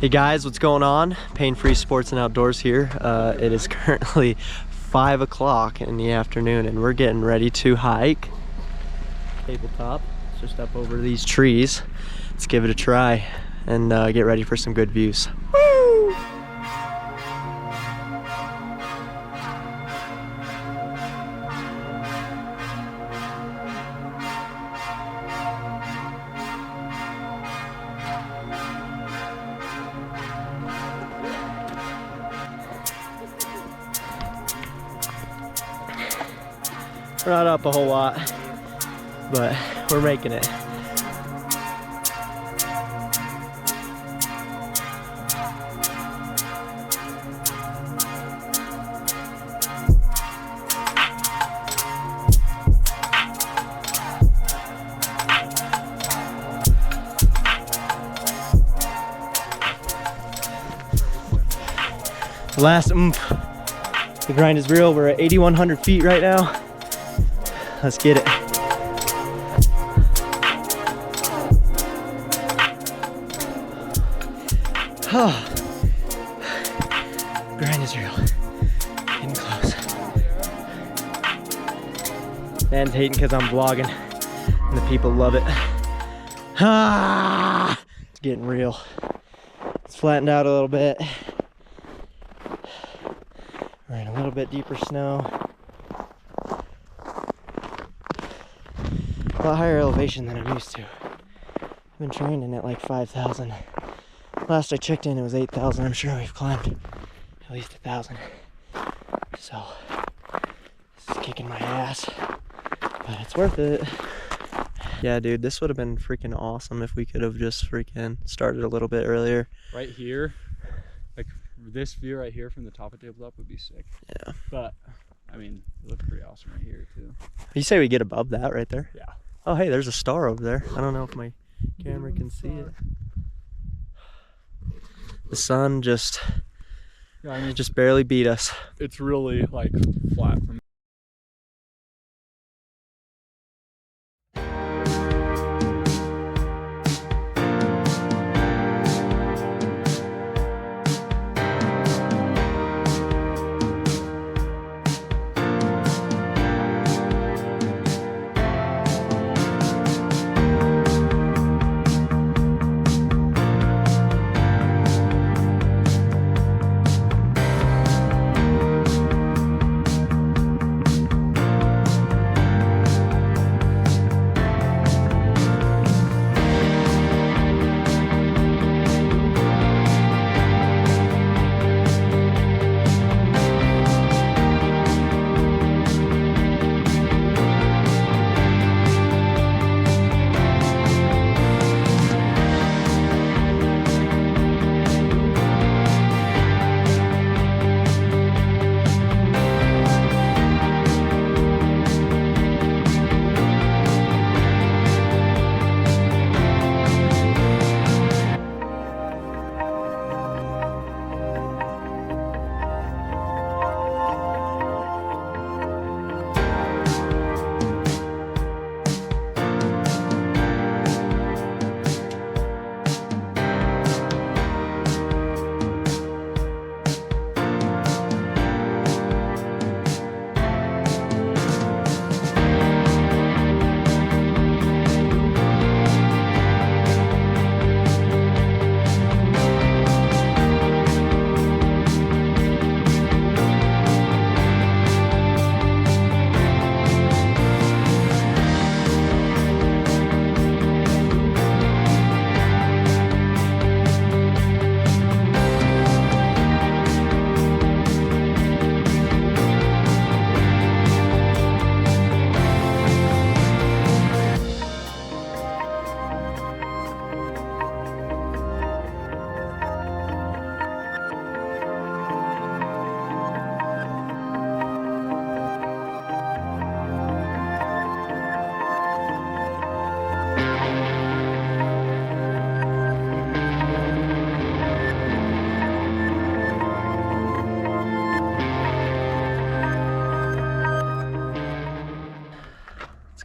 Hey guys, what's going on? Pain Free Sports and Outdoors here. It is currently 5 o'clock in the afternoon and we're getting ready to hike. Tabletop, it's just up over these trees. Let's give it a try and get ready for some good views. Woo! We're not up a whole lot, but we're making it. Last oomph. The grind is real. We're at 8,100 feet right now. Let's get it. Oh, grind is real. Getting close. Man's hating because I'm vlogging, and the people love it. Ah, it's getting real. It's flattened out a little bit. We're in a little bit deeper snow. A lot higher elevation than I'm used to. I've been training at like 5,000. Last I checked in, it was 8,000. I'm sure we've climbed at least 1,000. So this is kicking my ass, but it's worth it. Yeah, dude, this would have been freaking awesome if we could have just freaking started a little bit earlier. Right here, like this view right here from the top of Tabletop would be sick. Yeah. But I mean, it looks pretty awesome right here too. You say we get above that right there? Yeah. Oh, hey, there's a star over there. I don't know if my camera can see it. The sun just, Yeah, I mean, just barely beat us. it's really like flat from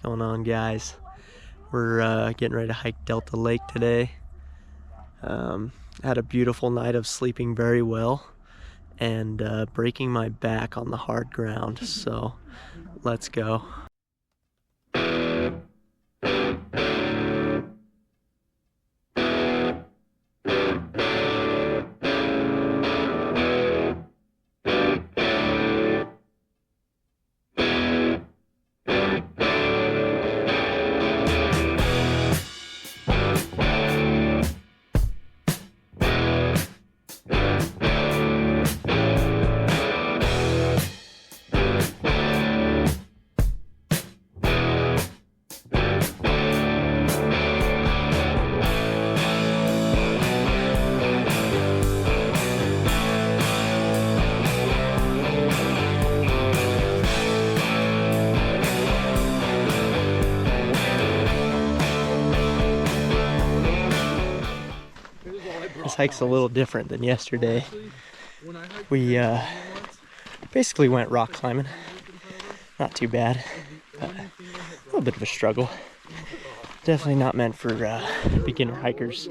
Going on, guys? We're getting ready to hike Delta Lake today. Had a beautiful night of sleeping very well and breaking my back on the hard ground. So let's go. This hike's a little different than yesterday. We basically went rock climbing. Not too bad, but a little bit of a struggle. Definitely not meant for beginner hikers.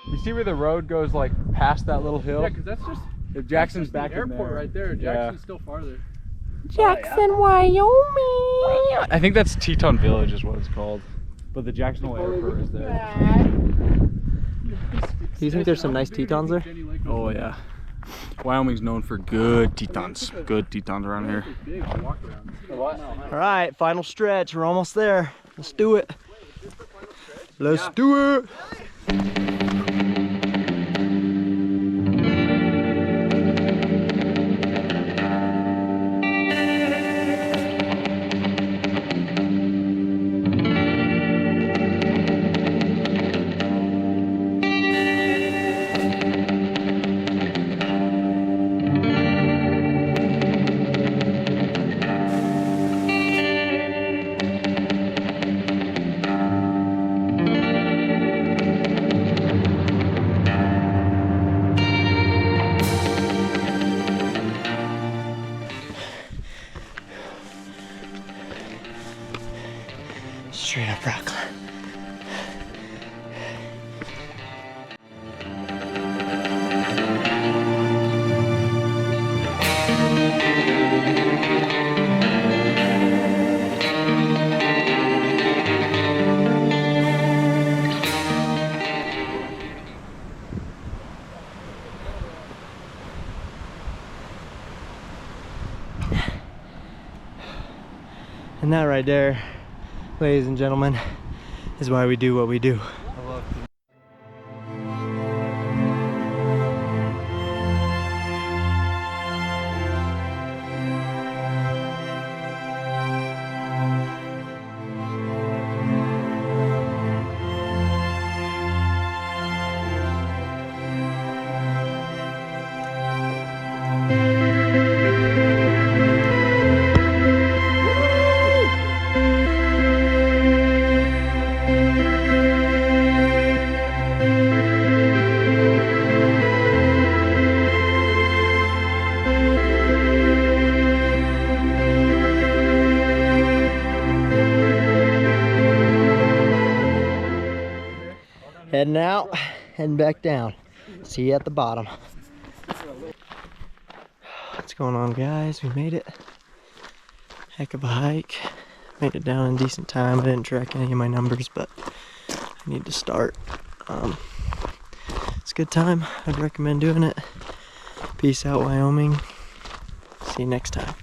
You see where the road goes like past that little hill? Yeah, because that's just If Jackson's back the in airport there. right there. Yeah. Jackson's still farther. Jackson, Wyoming! I think that's Teton Village is what it's called. But the Jacksonville airport is there. Do you think there's some nice Tetons there? Oh yeah. Wyoming's known for good Tetons. Good Tetons around here. Alright, final stretch. We're almost there. Let's do it. Let's do it! Straight up rock climb. And that right there, ladies and gentlemen, is why we do what we do. Heading out, heading back down. See you at the bottom. What's going on, guys? We made it. Heck of a hike. Made it down in decent time. I didn't track any of my numbers, but I need to start. It's a good time. I'd recommend doing it. Peace out, Wyoming. See you next time.